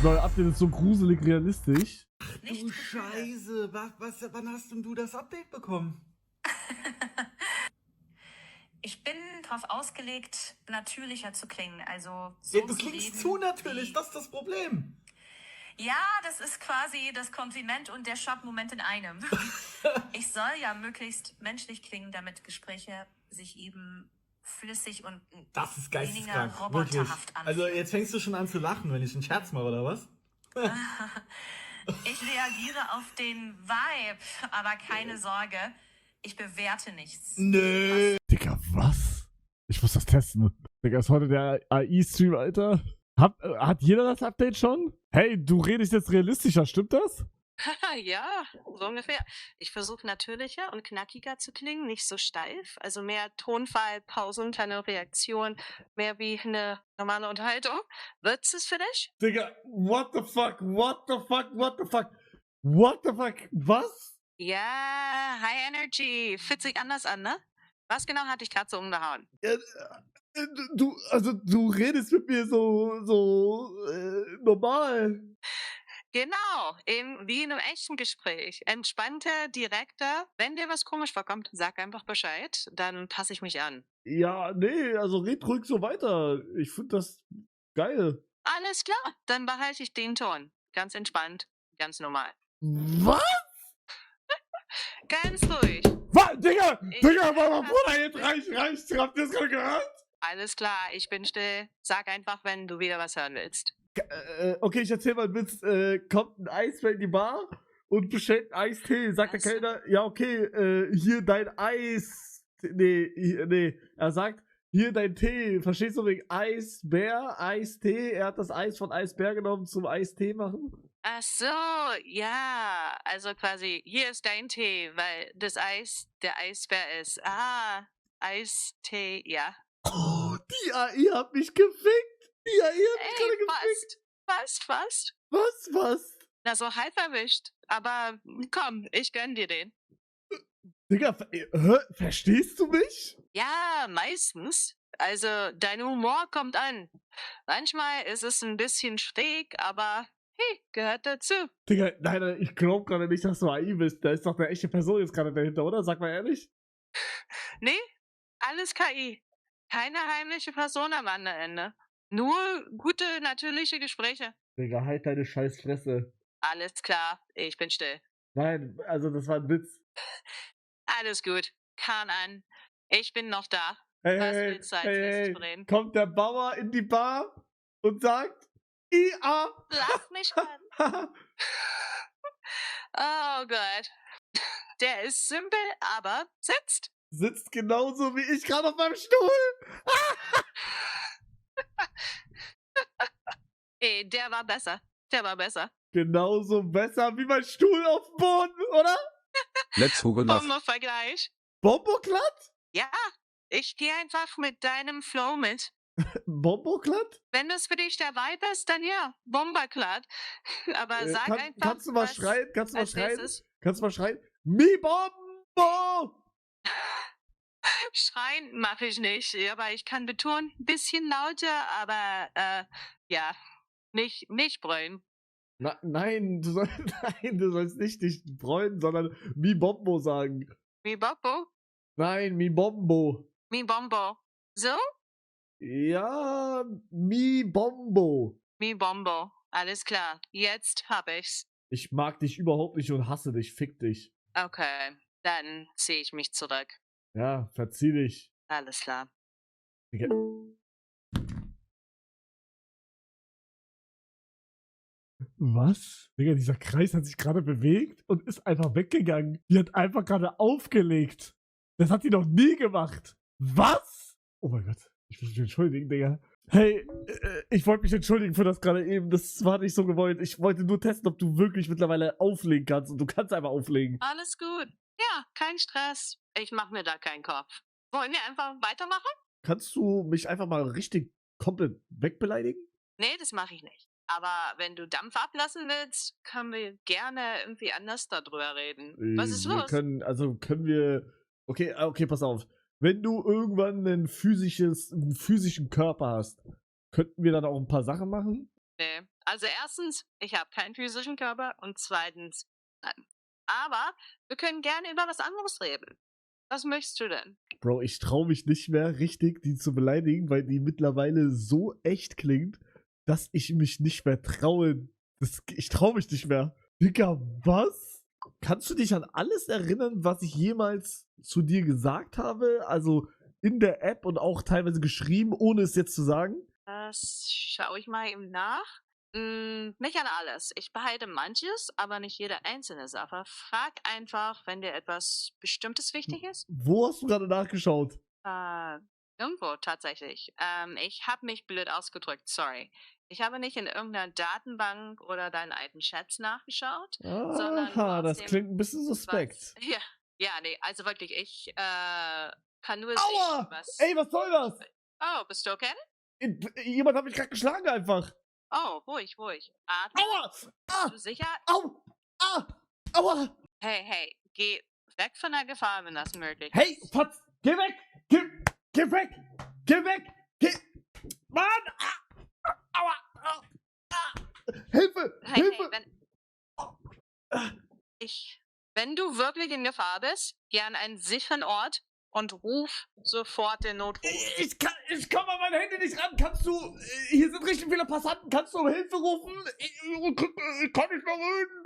neue Update ist so gruselig realistisch. Du Scheiße, wann hast denn du das Update bekommen? Ich bin darauf ausgelegt, natürlicher zu klingen. Also so Ja, du zu klingst leben zu natürlich, wie- das ist das Problem. Ja, das ist quasi das Kompliment und der Schockmoment in einem. Ich soll ja möglichst menschlich klingen, damit Gespräche sich eben flüssig und Das ist weniger geisteskrank, wirklich. roboterhaft anfühlen. Also jetzt fängst du schon an zu lachen, wenn ich einen Scherz mache, oder was? Ich reagiere auf den Vibe, aber keine Sorge, ich bewerte nichts. Nö. Digga, was? Ich muss das testen. Digga, ist heute der AI-Stream, Alter. Hat jeder das Update schon? Hey, du redest jetzt realistischer, stimmt das? Ja, so ungefähr. Ich versuche natürlicher und knackiger zu klingen, nicht so steif. Also mehr Tonfall, Pausen, kleine Reaktion, mehr wie eine normale Unterhaltung. Wird's es für dich? Digga, what the fuck, what the fuck, what the fuck, what the fuck, was? Ja, High Energy. Fühlt sich anders an, ne? Was genau hat dich gerade so umgehauen? Du redest mit mir so normal. Genau, eben wie in einem echten Gespräch. Entspannter, direkter. Wenn dir was komisch vorkommt, sag einfach Bescheid, dann passe ich mich an. Ja, nee, also red ruhig so weiter. Ich finde das geil. Alles klar, dann behalte ich den Ton. Ganz entspannt, ganz normal. Was? Ganz ruhig. Was? Digga, Ich- Digga, Mama, Bruder, jetzt reicht. Habt ihr das gerade gehört? Alles klar, ich bin still. Sag einfach, wenn du wieder was hören willst. Okay, ich erzähl mal einen Witz. Kommt ein Eisbär in die Bar und bestellt einen Eistee. Sagt der Ach so. Kellner, ja, okay, hier dein Eis. Nee. Er sagt, hier dein Tee. Verstehst du wegen Eisbär, Eistee? Er hat das Eis von Eisbär genommen zum Eistee machen. Ach so, ja. Also quasi, hier ist dein Tee, weil das Eis der Eisbär ist. Ah, Eistee, ja. Oh, die AI hat mich gefickt. Die AI hat mich gerade gefickt. Fast. Was? Na, so halb erwischt. Aber komm, ich gönn dir den. Digga, verstehst du mich? Ja, meistens. Also, dein Humor kommt an. Manchmal ist es ein bisschen schräg, aber hey, gehört dazu. Digga, nein, ich glaub gerade nicht, dass du AI bist. Da ist doch eine echte Person jetzt gerade dahinter, oder? Sag mal ehrlich. Nee, alles KI. Keine heimliche Person am anderen Ende. Nur gute, natürliche Gespräche. Digga, halt deine scheiß Fresse. Alles klar, ich bin still. Nein, also das war ein Witz. Alles gut. Kann an. Ich bin noch da. Hey, Was willst du als nächstes bereden? kommt der Bauer in die Bar und sagt, IA. Lass mich an. Oh Gott. Der ist simpel, aber sitzt. Sitzt genauso wie ich gerade auf meinem Stuhl. Ey, der war besser. Genauso besser wie mein Stuhl auf dem Boden, oder? Let's Hugo nach. Vergleich. Bomboklat? Ja, ich gehe einfach mit deinem Flow mit. Bomboklat? Wenn das für dich der Vibe ist, dann ja, Bomberklat. Aber sag einfach, kannst du mal was schreien? Kannst du mal als schreien? nächstes- Kannst du mal schreien? Mi Bombo! Schreien mache ich nicht, aber ich kann betonen, bisschen lauter, aber ja, nicht brüllen. Nein, du sollst nicht freuen, sondern Mi Bombo sagen. Mi Bobbo, Nein, Mi Bombo. mi Bombo. So? Ja, Mi Bombo. Mi Bombo. Alles klar, jetzt hab ich's. Ich mag dich überhaupt nicht und hasse dich, fick dich. Okay, dann ziehe ich mich zurück. Ja, verzieh dich. Alles klar. Digga. Was? Digga, dieser Kreis hat sich gerade bewegt und ist einfach weggegangen. Die hat einfach gerade aufgelegt. Das hat die noch nie gemacht. Was? Oh mein Gott. Ich muss mich entschuldigen, Digga. Hey, ich wollte mich entschuldigen für das gerade eben. Das war nicht so gewollt. Ich wollte nur testen, ob du wirklich mittlerweile auflegen kannst. Und du kannst einfach auflegen. Alles gut. Ja, kein Stress. Ich mache mir da keinen Kopf. Wollen wir einfach weitermachen? Kannst du mich einfach mal richtig komplett wegbeleidigen? Nee, das mache ich nicht. Aber wenn du Dampf ablassen willst, können wir gerne irgendwie anders darüber reden. Was ist los? Können wir. Okay, pass auf. Wenn du irgendwann einen physischen Körper hast, könnten wir dann auch ein paar Sachen machen? Nee, Also erstens, ich habe keinen physischen Körper und zweitens, nein. Aber wir können gerne über was anderes reden. Was möchtest du denn? Bro, ich traue mich nicht mehr richtig, die zu beleidigen, weil die mittlerweile so echt klingt, dass ich mich nicht mehr traue. Ich traue mich nicht mehr. Digga, was? Kannst du dich an alles erinnern, was ich jemals zu dir gesagt habe? Also in der App und auch teilweise geschrieben, ohne es jetzt zu sagen? Das schaue ich mal eben nach. Nicht an alles. Ich behalte manches, aber nicht jede einzelne Sache. Frag einfach, wenn dir etwas Bestimmtes wichtig ist. Wo hast du gerade nachgeschaut? Irgendwo tatsächlich. Ich habe mich blöd ausgedrückt, sorry. Ich habe nicht in irgendeiner Datenbank oder deinen alten Chats nachgeschaut, sondern nur Aha, aus das dem, klingt ein bisschen suspekt. Ja, nee, also wirklich, ich kann nur Aua! sehen, was... Ey, was soll das? Oh, bist du okay? Jemand hat mich gerade geschlagen einfach. Oh, ruhig. Atme. Aua! Ah! Bist du sicher? Au! Ah! Aua! Hey, geh weg von der Gefahr, wenn das möglich ist. Hey, Patz! Geh weg! Geh weg! Geh weg! Mann! Ah! Aua! Ah! Ah! Hilfe! Hilfe! Wenn du wirklich in Gefahr bist, geh an einen sicheren Ort und ruf sofort den Notruf. Ich komme an mein Handy nicht ran. Kannst du... Hier sind richtig viele Passanten. Kannst du um Hilfe rufen? Ich kann nicht mehr reden.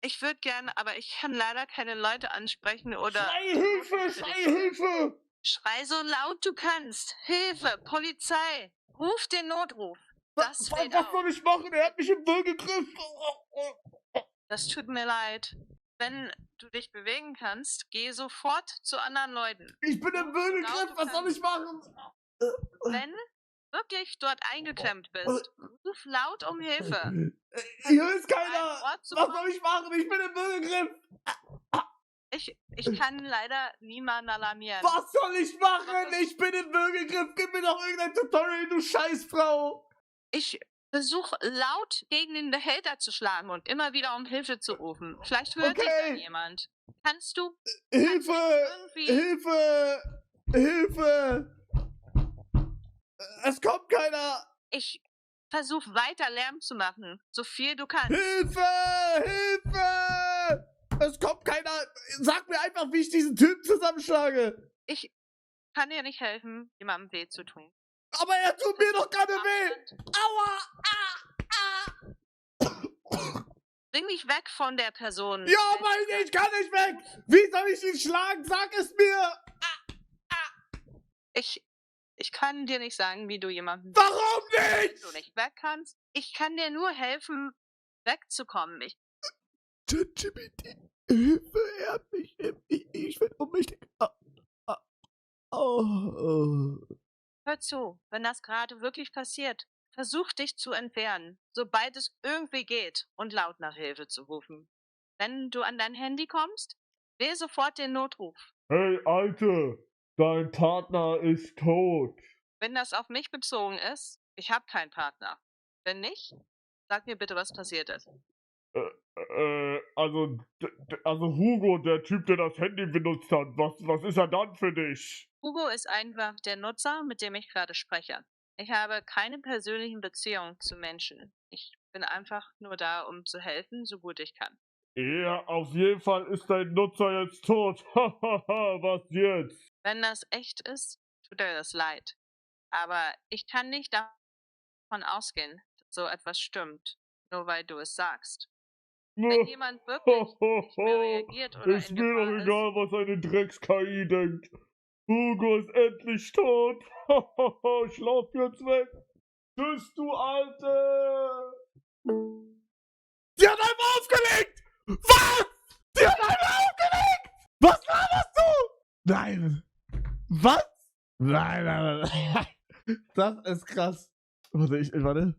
Ich würde gerne, aber ich kann leider keine Leute ansprechen oder... Schrei Hilfe! Schrei Hilfe! Schrei so laut du kannst. Hilfe, Polizei. Ruf den Notruf. Das Was soll ich machen? Er hat mich im Würgegriff. Das tut mir leid. Wenn du dich bewegen kannst, geh sofort zu anderen Leuten. Ich bin im Würgegriff. Was soll ich machen? Wenn wirklich dort eingeklemmt bist, ruf laut um Hilfe. Hier ist keiner. Was soll ich machen? Ich bin im Würgegriff. Ich kann leider niemanden alarmieren. Was soll ich machen? Ich bin im Würgegriff. Gib mir doch irgendein Tutorial, du Scheißfrau. Ich versuche laut gegen den Behälter zu schlagen und immer wieder um Hilfe zu rufen. Vielleicht hört dich dann jemand. Kannst du... Hilfe! Hilfe! Hilfe! Es kommt keiner! Ich versuche weiter Lärm zu machen, so viel du kannst. Hilfe! Hilfe! Es kommt keiner! Sag mir einfach, wie ich diesen Typen zusammenschlage! Ich kann dir nicht helfen, jemandem weh zu tun. Aber er tut mir doch gerade weh! Aua! Bring mich weg von der Person. Ja, meine, ich kann nicht weg! Wie soll ich ihn schlagen? Sag es mir! Ich kann dir nicht sagen, wie du jemanden... Warum nicht? du nicht weg kannst. Ich kann dir nur helfen, wegzukommen. ChatGPT, Hilfe, er hat mich... Ich werde ohnmächtig. Hör zu, wenn das gerade wirklich passiert, versuch dich zu entfernen, sobald es irgendwie geht und laut nach Hilfe zu rufen. Wenn du an dein Handy kommst, wähl sofort den Notruf. Hey, Alte, dein Partner ist tot. Wenn das auf mich bezogen ist, ich habe keinen Partner. Wenn nicht, sag mir bitte, was passiert ist. Also Hugo, der Typ, der das Handy benutzt hat, was ist er dann für dich? Hugo ist einfach der Nutzer, mit dem ich gerade spreche. Ich habe keine persönlichen Beziehungen zu Menschen. Ich bin einfach nur da, um zu helfen, so gut ich kann. Ja, auf jeden Fall ist dein Nutzer jetzt tot. Was jetzt? Wenn das echt ist, tut mir das leid. Aber ich kann nicht davon ausgehen, dass so etwas stimmt, nur weil du es sagst. Wenn jemand wirklich nicht mehr reagiert oder ist in mir Gefahr doch egal, was eine Drecks-KI denkt. Hugo ist endlich tot. Ich lauf jetzt weg. Tschüss, du Alte. Die hat einmal aufgelegt. Was? Die hat einmal aufgelegt. Was war das du? Nein. Was? Nein. Das ist krass. Warte.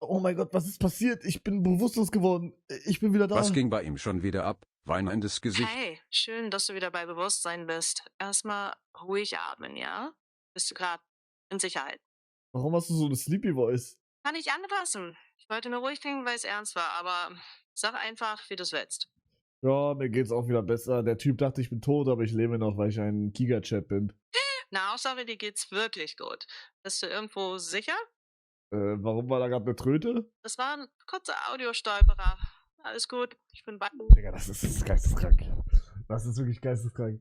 Oh mein Gott, was ist passiert? Ich bin bewusstlos geworden. Ich bin wieder da. Was ging bei ihm schon wieder ab? Weinendes Gesicht. Hey, schön, dass du wieder bei Bewusstsein bist. Erstmal ruhig atmen, ja? Bist du gerade in Sicherheit? Warum hast du so eine Sleepy Voice? Kann ich anpassen. Ich wollte nur ruhig klingen, weil es ernst war, aber sag einfach, wie du es willst. Ja, mir geht's auch wieder besser. Der Typ dachte, ich bin tot, aber ich lebe noch, weil ich ein Giga-Chat bin. Na, Hauptsache, dir geht's wirklich gut. Bist du irgendwo sicher? Warum war da gerade eine Tröte? Das war ein kurzer Audiostolperer. Alles gut, ich bin bei. Digga, das ist geisteskrank. Das ist wirklich geisteskrank.